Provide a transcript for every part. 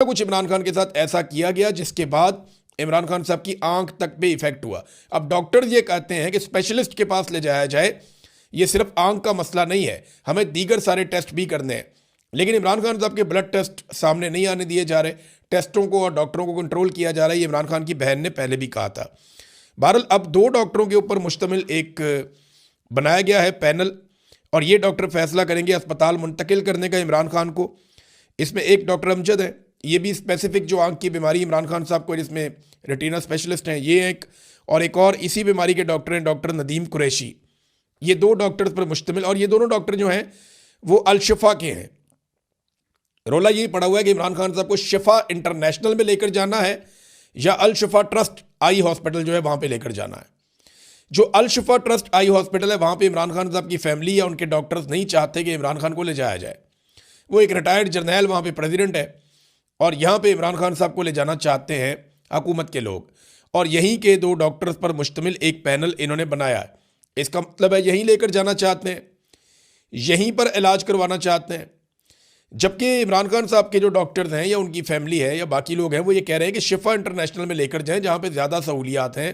कुछ इमरान खान के साथ ऐसा किया गया जिसके बाद इमरान खान साहब की आंख तक पे इफेक्ट हुआ। अब डॉक्टर्स ये कहते हैं कि स्पेशलिस्ट के पास ले जाया जाए, ये सिर्फ आंख का मसला नहीं है, हमें दीगर सारे टेस्ट भी करने हैं। लेकिन इमरान खान साहब के ब्लड टेस्ट सामने नहीं आने दिए जा रहे, टेस्टों को और डॉक्टरों को कंट्रोल किया जा रहा है। ये इमरान खान की बहन ने पहले भी कहा था। बहरहाल अब 2 डॉक्टरों के ऊपर मुश्तमिल एक बनाया गया है पैनल, और ये डॉक्टर फैसला करेंगे अस्पताल मुंतकिल करने का इमरान खान को। इसमें एक डॉक्टर अमजद है, ये भी स्पेसिफिक जो आंख की बीमारी इमरान खान साहब को, जिसमें रेटिना स्पेशलिस्ट हैं ये एक और इसी बीमारी के डॉक्टर हैं डॉक्टर नदीम कुरैशी। ये 2 डॉक्टर्स पर मुश्तमिल, और ये दोनों डॉक्टर जो हैं वो अल शिफा के हैं। रोला ये पड़ा हुआ है कि इमरान खान साहब को शिफा इंटरनेशनल में लेकर जाना है या अल शिफा ट्रस्ट आई हॉस्पिटल जो है वहाँ पे लेकर जाना है। जो अल शिफा ट्रस्ट आई हॉस्पिटल है वहाँ पे इमरान खान साहब की फैमिली या उनके डॉक्टर्स नहीं चाहते कि इमरान खान को ले जाया जाए। वो एक रिटायर्ड जर्नैल वहाँ पे प्रेसिडेंट है, और यहाँ पे इमरान खान साहब को ले जाना चाहते हैं हुकूमत के लोग, और यहीं के 2 डॉक्टर्स पर मुश्तमिल एक पैनल इन्होंने बनाया है। इसका मतलब है यहीं लेकर जाना चाहते हैं, यहीं पर इलाज करवाना चाहते हैं। जबकि इमरान खान साहब के जो डॉक्टर्स हैं या उनकी फैमिली है या बाकी लोग हैं वो ये कह रहे हैं कि शिफा इंटरनेशनल में लेकर जाएं, जहाँ पे ज़्यादा सहूलियात हैं,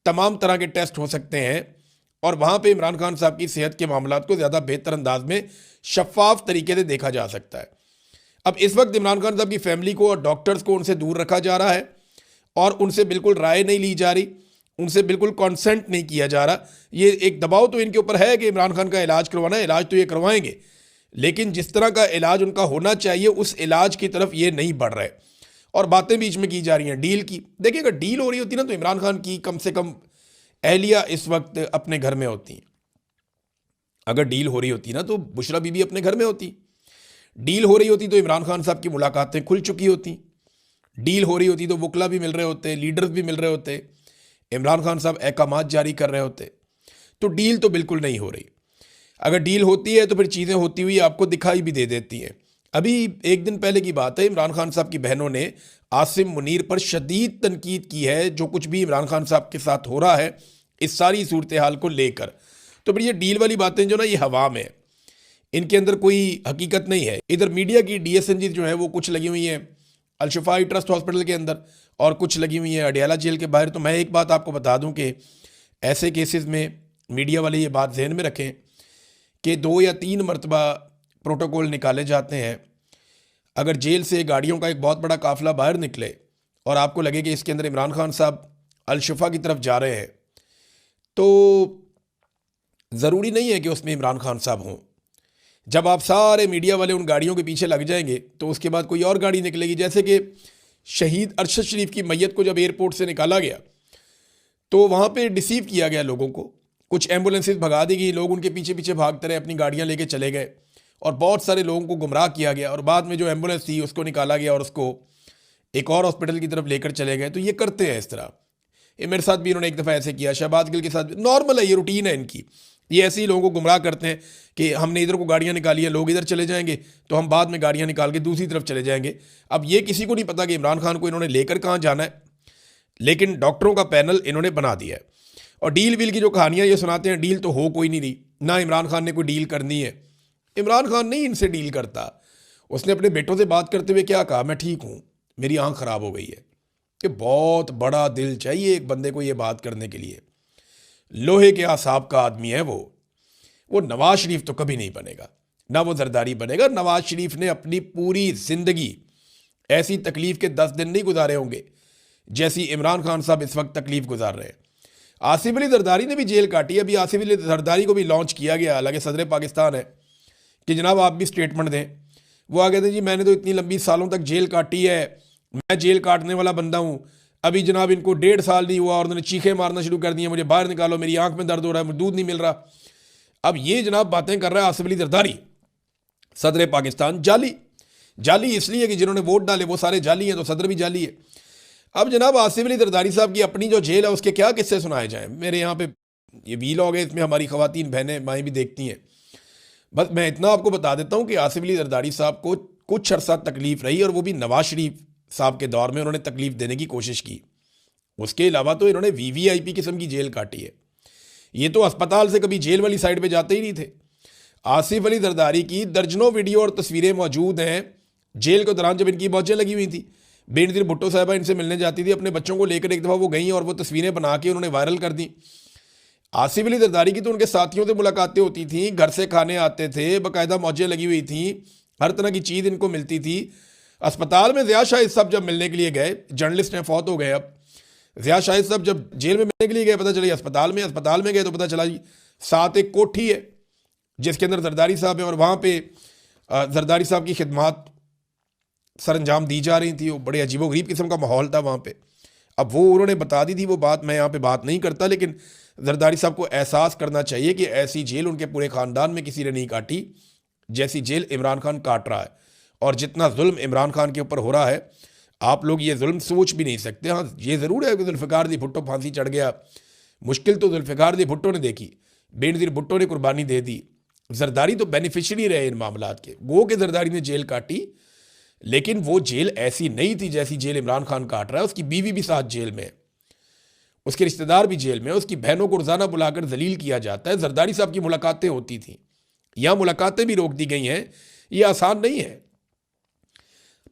तमाम तरह के टेस्ट हो सकते हैं, और वहाँ पे इमरान खान साहब की सेहत के मामलात को ज़्यादा बेहतर अंदाज में शफाफ तरीके से देखा जा सकता है। अब इस वक्त इमरान खान साहब की फैमिली को और डॉक्टर्स को उनसे दूर रखा जा रहा है, और उनसे बिल्कुल राय नहीं ली जा रही, उनसे बिल्कुल कॉन्सेंट नहीं किया जा रहा। ये एक दबाव तो इनके ऊपर है कि इमरान खान का इलाज करवाना है, इलाज तो ये करवाएंगे, लेकिन जिस तरह का इलाज उनका होना चाहिए उस इलाज की तरफ ये नहीं बढ़ रहे, और बातें बीच में की जा रही हैं डील की। देखिए अगर डील हो रही होती ना तो इमरान खान की कम से कम अहलिया इस वक्त अपने घर में होती। अगर डील हो रही होती ना तो बुशरा बीबी अपने घर में होती। डील हो रही होती तो इमरान खान साहब की मुलाकातें खुल चुकी होती। डील हो रही होती तो वकला भी मिल रहे होते, लीडर्स भी मिल रहे होते, इमरान खान साहब अहकामात जारी कर रहे होते। तो डील तो बिल्कुल नहीं हो रही। अगर डील होती है तो फिर चीज़ें होती हुई आपको दिखाई भी दे देती हैं। अभी एक दिन पहले की बात है, इमरान खान साहब की बहनों ने आसिम मुनीर पर शदीद तनकीद की है, जो कुछ भी इमरान खान साहब के साथ हो रहा है इस सारी सूरत हाल को लेकर। तो फिर ये डील वाली बातें जो ना ये हवा में है, इनके अंदर कोई हकीकत नहीं है। इधर मीडिया की DSNG जो है वो कुछ लगी हुई हैं अल शिफा ट्रस्ट हॉस्पिटल के अंदर, और कुछ लगी हुई हैं अडियाला जेल के बाहर। तो मैं एक बात आपको बता दूं कि ऐसे केसेस में मीडिया वाले ये बात जहन में रखें कि 2 या 3 मरतबा प्रोटोकॉल निकाले जाते हैं। अगर जेल से गाड़ियों का एक बहुत बड़ा काफिला बाहर निकले और आपको लगे कि इसके अंदर इमरान खान साहब अल शिफा की तरफ जा रहे हैं, तो ज़रूरी नहीं है कि उसमें इमरान खान साहब हों। जब आप सारे मीडिया वाले उन गाड़ियों के पीछे लग जाएंगे तो उसके बाद कोई और गाड़ी निकलेगी। जैसे कि शहीद अरशद शरीफ की मैयत को जब एयरपोर्ट से निकाला गया तो वहाँ पे डिसीव किया गया लोगों को, कुछ एम्बुलेंसेज भगा दी गई, लोग उनके पीछे पीछे भागते रहे, अपनी गाड़ियाँ लेके चले गए, और बहुत सारे लोगों को गुमराह किया गया, और बाद में जो एम्बुलेंस थी उसको निकाला गया और उसको एक और हॉस्पिटल की तरफ लेकर चले गए। तो ये करते हैं इस तरह। ये मेरे साथ भी इन्होंने एक दफ़ा ऐसे किया, शहबाज गिल के साथ भी। नॉर्मल है, ये रूटीन है इनकी। ये ऐसे ही लोगों को गुमराह करते हैं कि हमने इधर को गाड़ियाँ निकाली हैं, लोग इधर चले जाएंगे तो हम बाद में गाड़ियाँ निकाल के दूसरी तरफ चले जाएंगे। अब ये किसी को नहीं पता कि इमरान खान को इन्होंने लेकर कहाँ जाना है, लेकिन डॉक्टरों का पैनल इन्होंने बना दिया है। और डील वील की जो कहानियाँ ये सुनाते हैं, डील तो हो कोई नहीं रही, ना इमरान खान ने कोई डील करनी है। इमरान खान नहीं इनसे डील करता। उसने अपने बेटों से बात करते हुए क्या कहा, मैं ठीक हूँ, मेरी आँख ख़राब हो गई है। कि बहुत बड़ा दिल चाहिए एक बंदे को ये बात करने के लिए। लोहे के आसाब का आदमी है वो नवाज शरीफ तो कभी नहीं बनेगा, ना वो जरदारी बनेगा। नवाज शरीफ ने अपनी पूरी ज़िंदगी ऐसी तकलीफ़ के 10 दिन नहीं गुजारे होंगे जैसी इमरान खान साहब इस वक्त तकलीफ़ गुजार रहे हैं। आसिफ अली जरदारी ने भी जेल काटी। अभी आसिफ अली जरदारी को भी लॉन्च किया गया, हालांकि सदर पाकिस्तान है, कि जनाब आप भी स्टेटमेंट दें। वो आ गए थे, जी मैंने तो इतनी लंबी सालों तक जेल काटी है, मैं जेल काटने वाला बंदा हूँ। अभी जनाब इनको 1.5 साल नहीं हुआ और उन्होंने चीखें मारना शुरू कर दी, मुझे बाहर निकालो, मेरी आंख में दर्द हो रहा है, मुझे दूध नहीं मिल रहा। अब ये जनाब बातें कर रहा है आसिफ अली जरदारी, सदर पाकिस्तान। जाली इसलिए कि जिन्होंने वोट डाले वो सारे जाली हैं, तो सदर भी जाली है। अब जनाब आसिफ अली जरदारी साहब की अपनी जो जेल है उसके क्या किस्से सुनाए जाएं। मेरे यहाँ पे ये वीलॉग है, इसमें हमारी ख़वातीन बहनें माएँ भी देखती हैं। बस मैं इतना आपको बता देता हूँ कि आसिफ अली जरदारी साहब को कुछ अरसा तकलीफ़ रही, और वो भी नवाज शरीफ साहब के दौर में उन्होंने तकलीफ़ देने की कोशिश की। उसके अलावा तो इन्होंने VVIP किस्म की जेल काटी है। ये तो अस्पताल से कभी जेल वाली साइड पे जाते ही नहीं थे। आसिफ अली जरदारी की दर्जनों वीडियो और तस्वीरें मौजूद हैं जेल के दौरान जब इनकी मौजें लगी हुई थी, बेनज़ीर भुट्टो साहिबा इनसे मिलने जाती थी, अपने बच्चों को लेकर एक दफ़ा वो गई और वो तस्वीरें बना के उन्होंने वायरल कर दी। आसिफ अली जरदारी की तो उनके साथियों से मुलाकातें होती थी, घर से खाने आते थे, बाकायदा मौजें लगी हुई थी, हर तरह की चीज़ इनको मिलती थी। अस्पताल में ज़िया शाहिद साहब जब मिलने के लिए गए, जर्नलिस्ट हैं, फौत हो गए अब, ज़िया शाहिद साहब जब जेल में मिलने के लिए गए, पता चला अस्पताल में गए तो पता चला जी साथ एक कोठी है जिसके अंदर जरदारी साहब है और वहाँ पे जरदारी साहब की खिदमत सर अंजाम दी जा रही थी। वो बड़े अजीबोगरीब किस्म का माहौल था वहाँ पे। अब वो उन्होंने बता दी थी वो बात, मैं यहाँ पे बात नहीं करता, लेकिन जरदारी साहब को एहसास करना चाहिए कि ऐसी जेल उनके पूरे ख़ानदान में किसी ने नहीं काटी जैसी जेल इमरान खान काट रहा है। और जितना जुल्म इमरान खान के ऊपर हो रहा है, आप लोग ये जुल्म सोच भी नहीं सकते। हाँ, ये ज़रूर है कि जुल्फ़िकार दी भुट्टो फांसी चढ़ गया, मुश्किल तो जुल्फ़िकार दी भुट्टो ने देखी, बेनज़ीर भुट्टो ने कुर्बानी दे दी, जरदारी तो बेनिफिशरी रहे इन मामलात के। गो के जरदारी ने जेल काटी, लेकिन वो जेल ऐसी नहीं थी जैसी जेल इमरान खान काट रहा है। उसकी बीवी भी साथ जेल में है, उसके रिश्तेदार भी जेल में है, उसकी बहनों को रोज़ाना बुलाकर जलील किया जाता है। जरदारी साहब की मुलाकातें होती थी, यहाँ मुलाकातें भी रोक दी गई हैं। ये आसान नहीं है।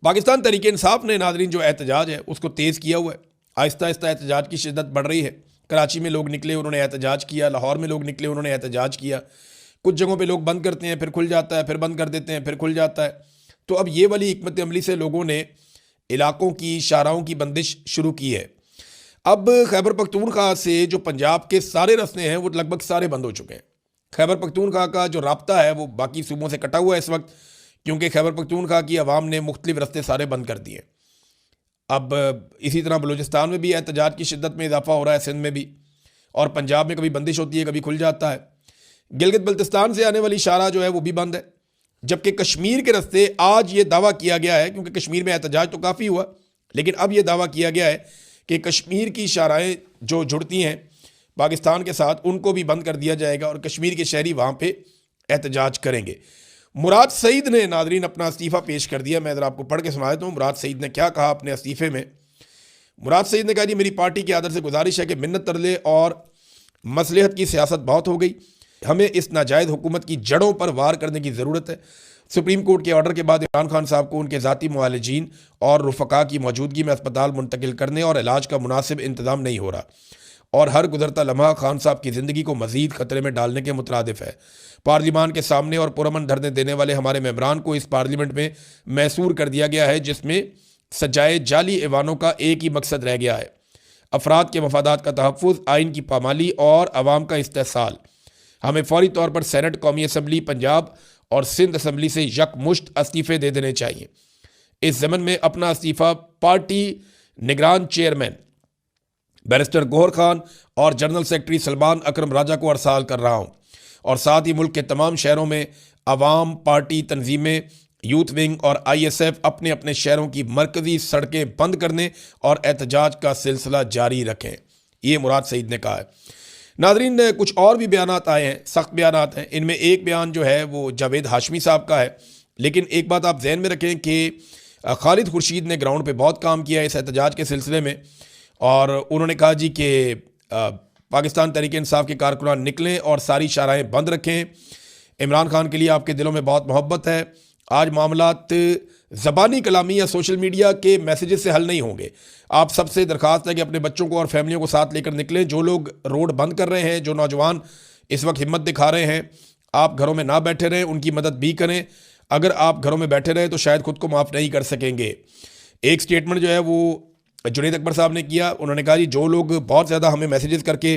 पाकिस्तान तहरीक इंसाफ ने नाज़रीन जो एहतजाज है उसको तेज़ किया हुआ है। आहिस्ता आहिस्ता एहतजाज की शिद्दत बढ़ रही है। कराची में लोग निकले, उन्होंने एहतजाज किया, लाहौर में लोग निकले, उन्होंने एहतजाज किया। कुछ जगहों पे लोग बंद करते हैं, फिर खुल जाता है, फिर बंद कर देते हैं, फिर खुल जाता है। तो अब ये वाली हिकमत अमली से लोगों ने इलाकों की शाहराहों की बंदिश शुरू की है। अब खैबर पख्तूनख्वा से जो पंजाब के सारे रास्ते हैं वो लगभग सारे बंद हो चुके हैं। खैबर पख्तूनख्वा का जो राब्ता है वो बाकी सूबों से कटा हुआ है इस वक्त, क्योंकि खैबर पख्तूनख्वा की आवाम ने मुख्तलिफ रास्ते सारे बंद कर दिए। अब इसी तरह बलूचिस्तान में भी एहतजाज की शिद्दत में इजाफा हो रहा है, सिंध में भी, और पंजाब में कभी बंदिश होती है, कभी खुल जाता है। गिलगित बल्तिस्तान से आने वाली शाहराह जो है वो भी बंद है, जबकि कश्मीर के रास्ते आज ये दावा किया गया है, क्योंकि कश्मीर में एहतजाज तो काफ़ी हुआ, लेकिन अब ये दावा किया गया है कि कश्मीर की शाहराहें जो जुड़ती हैं पाकिस्तान के साथ उनको भी बंद कर दिया जाएगा और कश्मीर के शहरी वहाँ पे एहतजाज करेंगे। मुराद सईद ने नादरीन अपना इस्तीफ़ा पेश कर दिया। मैं ज़रा आपको पढ़ के सुना देता हूँ मुराद सईद ने क्या कहा अपने इस्तीफ़े में। मुराद सईद ने कहा जी, मेरी पार्टी के आदर से गुजारिश है कि मिन्नत तरले और मसलहत की सियासत बहुत हो गई, हमें इस नाजायज़ हुकूमत की जड़ों पर वार करने की ज़रूरत है। सुप्रीम कोर्ट के ऑर्डर के बाद इमरान खान साहब को उनके ज़ाती मुआलिजीन और रुफ़का की मौजूदगी में अस्पताल मुंतकिल करने और इलाज का मुनासिब इंतज़ाम नहीं हो रहा और हर गुजरता लम्हा खान साहब की ज़िंदगी को मज़ीद ख़तरे में डालने के मुतरादिफ है। पार्लिमान के सामने और पुरअमन धरने देने वाले हमारे मेंबरान को इस पार्लियामेंट में मैसूर कर दिया गया है, जिसमें सजाए जाली ऐवानों का एक ही मकसद रह गया है, अफराद के मफादात का तहफ़्फ़ुज़, आइन की पामाली और अवाम का इस्तेहसाल। हमें फौरी तौर पर सेनेट, कौमी असम्बली पंजाब और सिंध असम्बली से यकमुश्त इस्तीफ़े दे देने चाहिए। इस ज़मन में अपना इस्तीफ़ा पार्टी निगरान चेयरमैन बैरिस्टर गौहर खान और जनरल सेक्रेटरी सलमान अकरम राजा को अरसाल कर रहा हूँ, और साथ ही मुल्क के तमाम शहरों में अवाम, पार्टी तंजीमें, यूथ विंग और ISF अपने अपने शहरों की मरकज़ी सड़कें बंद करने और एहतजाज का सिलसिला जारी रखें। ये मुराद सईद ने कहा है। नाज़रीन, कुछ और भी बयानात आए हैं, सख्त बयानात हैं। इनमें एक बयान जो है वो जावेद हाशमी साहब का है, लेकिन एक बात आप जहन में रखें कि खालिद खुर्शीद ने ग्राउंड पे बहुत काम किया इस एहतजाज के सिलसिले में, और उन्होंने कहा जी कि पाकिस्तान तहरीक इंसाफ के कारकुनान निकलें और सारी शाहराहें बंद रखें। इमरान खान के लिए आपके दिलों में बहुत मोहब्बत है। आज मामलात ज़बानी कलामी या सोशल मीडिया के मैसेजेस से हल नहीं होंगे। आप सबसे दरख्वास्त है कि अपने बच्चों को और फैमिलियों को साथ लेकर निकलें। जो लोग रोड बंद कर रहे हैं, जो नौजवान इस वक्त हिम्मत दिखा रहे हैं, आप घरों में ना बैठे रहें, उनकी मदद भी करें। अगर आप घरों में बैठे रहें तो शायद खुद को माफ़ नहीं कर सकेंगे। एक स्टेटमेंट जो है वो जुनैद अकबर साहब ने किया। उन्होंने कहा जी, जो लोग बहुत ज़्यादा हमें मैसेजेस करके